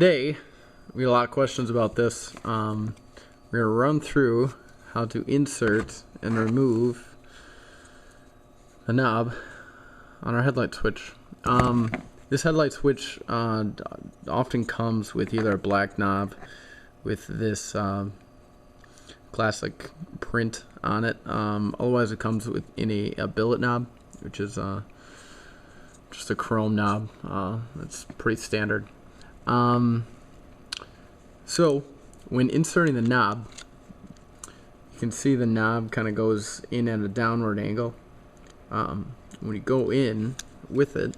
today we had a lot of questions about this. We're going to run through how to insert and remove the knob on our headlight switch. This headlight switch often comes with either a black knob with this classic print on it. Otherwise it comes with a billet knob, which is just a chrome knob. That's pretty standard. So when inserting the knob, you can see the knob kind of goes in at a downward angle. When you go in with it,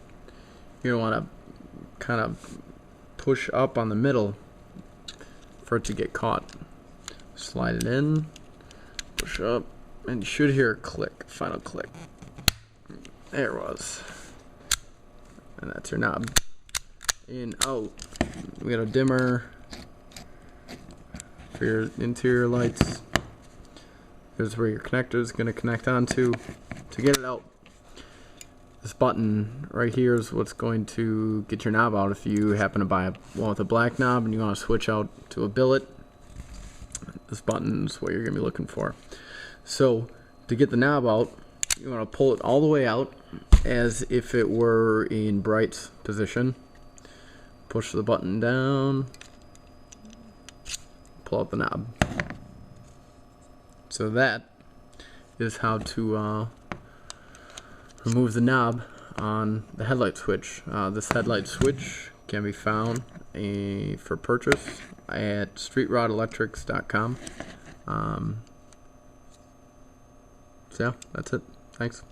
you're going to want to kind of push up on the middle for it to get caught. Slide it in, push up, and you should hear a click, final click. There it was. And that's your knob. In, out. We got a dimmer for your interior lights. Here's where your connector is going to connect onto to get it out. This button right here is what's going to get your knob out if you happen to buy one with a black knob and you want to switch out to a billet. This button is what you're going to be looking for. So to get the knob out, you want to pull it all the way out as if it were in bright position. Push the button down, pull out the knob. So that is how to remove the knob on the headlight switch. This headlight switch can be found for purchase at streetrodelectrics.com. So yeah, that's it. Thanks.